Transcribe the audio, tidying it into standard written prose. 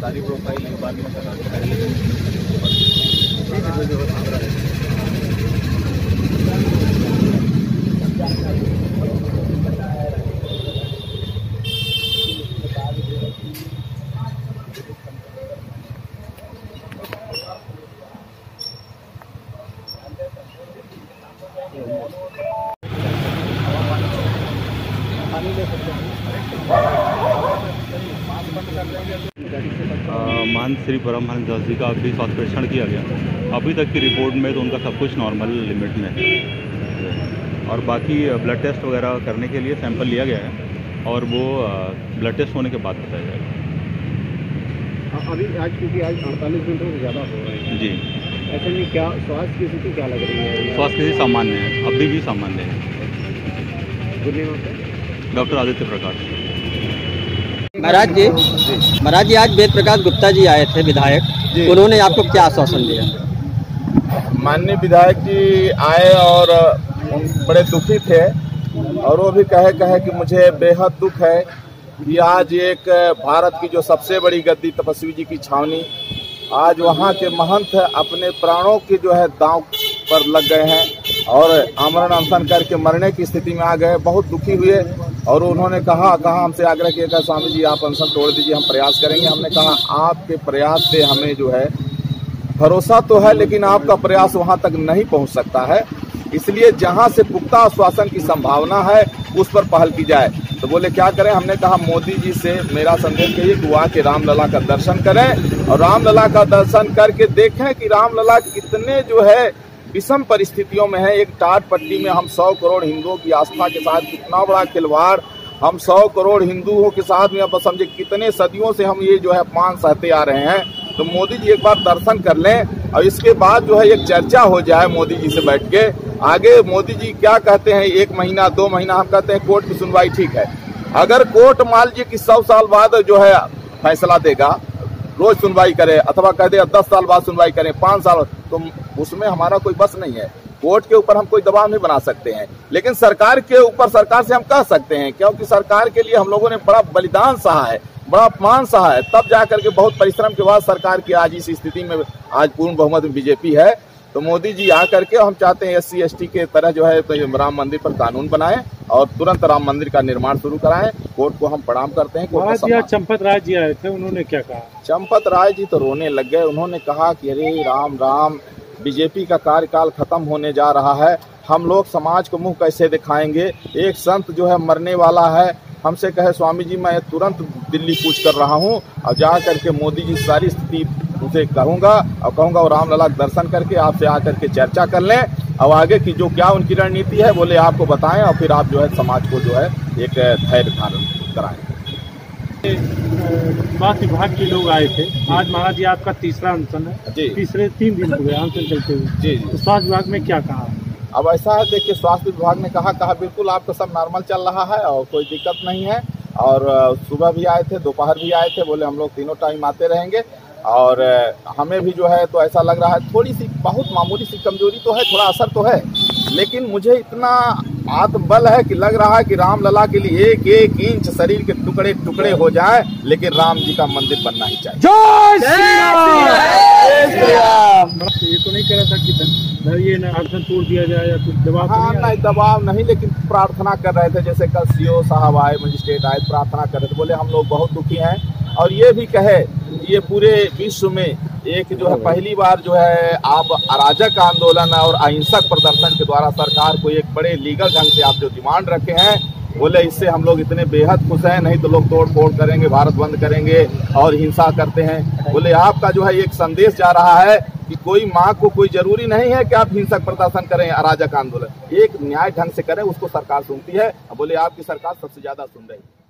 सारी प्रोफाइल महंत श्री परमहंस दास जी का अभी स्वास्थ्य परीक्षण किया गया। अभी तक की रिपोर्ट में तो उनका सब कुछ नॉर्मल लिमिट में है और बाकी ब्लड टेस्ट वगैरह करने के लिए सैंपल लिया गया है और वो ब्लड टेस्ट होने के बाद बताया जाएगा। अभी आज क्योंकि आज 48 घंटों से ज़्यादा हो रहे हैं जी, ऐसे में क्या स्वास्थ्य की स्थिति क्या लग रही है? स्वास्थ्य स्थिति सामान्य है, अभी भी सामान्य है। डॉक्टर आदित्य प्रकाश। महाराज जी आज वेद प्रकाश गुप्ता जी आए थे विधायक, उन्होंने आपको क्या आश्वासन दिया? माननीय विधायक जी आए और बड़े दुखी थे और वो भी कहे कि मुझे बेहद दुख है कि आज एक भारत की जो सबसे बड़ी गद्दी तपस्वी जी की छावनी, आज वहाँ के महंत अपने प्राणों की जो है दांव पर लग गए हैं और आमरण अनशन करके मरने की स्थिति में आ गए। बहुत दुखी हुए और उन्होंने कहा हमसे आग्रह किया, स्वामी जी आप अनशन तोड़ दीजिए, हम प्रयास करेंगे। हमने कहा आपके प्रयास से हमें जो है भरोसा तो है, लेकिन आपका प्रयास वहाँ तक नहीं पहुँच सकता है। इसलिए जहां से पुख्ता आश्वासन की संभावना है उस पर पहल की जाए। तो बोले क्या करें, हमने कहा मोदी जी से मेरा संदेश यही कि वो आके रामलला का दर्शन करें और रामलला का दर्शन करके देखें कि रामलला कितने जो है विषम परिस्थितियों में है। एक टाट पट्टी में हम 100 करोड़ हिंदुओं की आस्था के साथ कितना बड़ा खिलवाड़, हम 100 करोड़ हिंदुओं के साथ में अब समझे कितने सदियों से हम ये जो है अपमान सहते आ रहे हैं। तो मोदी जी एक बार दर्शन कर लें और इसके बाद जो है एक चर्चा हो जाए मोदी जी से बैठ के। आगे मोदी जी क्या कहते हैं, 1 महीना 2 महीना, हम कहते हैं कोर्ट की सुनवाई ठीक है। अगर कोर्ट मान लीजिए कि 100 साल बाद जो है फैसला देगा, रोज सुनवाई करे, अथवा कह दे 10 साल बाद सुनवाई करें, 5 साल, तो उसमें हमारा कोई बस नहीं है। कोर्ट के ऊपर हम कोई दबाव नहीं बना सकते हैं, लेकिन सरकार के ऊपर सरकार से हम कह सकते हैं, क्योंकि सरकार के लिए हम लोगों ने बड़ा बलिदान सहा है, बड़ा अपमान सहा है, तब जाकर के बहुत परिश्रम के बाद सरकार की आज इस स्थिति में आज पूर्ण बहुमत में बीजेपी है। तो मोदी जी आकर के हम चाहते हैं SC ST के तरह जो है तो राम मंदिर पर कानून बनाएं और तुरंत राम मंदिर का निर्माण शुरू कराएं। कोर्ट को हम प्रणाम करते हैं। चंपत राय जी आए थे, उन्होंने क्या कहा? चंपत राय जी तो रोने लग गए। उन्होंने कहा कि अरे राम राम, बीजेपी का कार्यकाल खत्म होने जा रहा है, हम लोग समाज को मुंह कैसे दिखाएंगे। एक संत जो है मरने वाला है, हमसे कहे स्वामी जी मैं तुरंत दिल्ली कूच कर रहा हूं और जा करके मोदी जी सारी स्थिति उसे कहूंगा और कहूंगा वो रामलला दर्शन करके आपसे आकर के चर्चा कर लें और आगे की जो क्या उनकी रणनीति है बोले आपको बताएं और फिर आप जो है समाज को जो है एक धैर्य धारण कराएं। स्वास्थ्य विभाग के लोग आए थे, आज महाराज जी आपका तीसरा अनशन है जी, तीसरे 3 दिन हो गए अनशन चलते हुए जी। तो स्वास्थ्य विभाग में क्या कहा? अब ऐसा है, देखिए स्वास्थ्य विभाग ने कहा बिल्कुल आपका सब नॉर्मल चल रहा है और कोई दिक्कत नहीं है। और सुबह भी आए थे, दोपहर भी आए थे, बोले हम लोग तीनों टाइम आते रहेंगे। और हमें भी जो है तो ऐसा लग रहा है थोड़ी सी बहुत मामूली सी कमजोरी तो है, थोड़ा असर तो है, लेकिन मुझे इतना आत्मबल है कि लग रहा है कि रामलला के लिए 1-1 इंच शरीर के टुकड़े टुकड़े हो जाए, लेकिन राम जी का मंदिर बनना ही चाहिए। ये तो नहीं कह रहा था कि ये अनशन तोड़ दिया जाए या कुछ दबाव? हाँ नहीं, दबाव नहीं, लेकिन प्रार्थना कर रहे थे। जैसे कल CO साहब आए, मजिस्ट्रेट आए, प्रार्थना कर रहे थे, बोले हम लोग बहुत दुखी हैं और ये भी कहे ये पूरे विश्व में एक जो है पहली बार जो है आप अराजक आंदोलन और अहिंसक प्रदर्शन के द्वारा सरकार को एक बड़े लीगल ढंग से आप जो डिमांड रखे हैं, बोले इससे हम लोग इतने बेहद खुश हैं, नहीं तो लोग तोड़ फोड़ करेंगे, भारत बंद करेंगे और हिंसा करते हैं। बोले आपका जो है एक संदेश जा रहा है कि कोई माँ को कोई जरूरी नहीं है कि आप हिंसक प्रदर्शन करें, अराजक आंदोलन एक न्याय ढंग से करें, उसको सरकार सुनती है। बोले आपकी सरकार सबसे ज्यादा सुन रही है।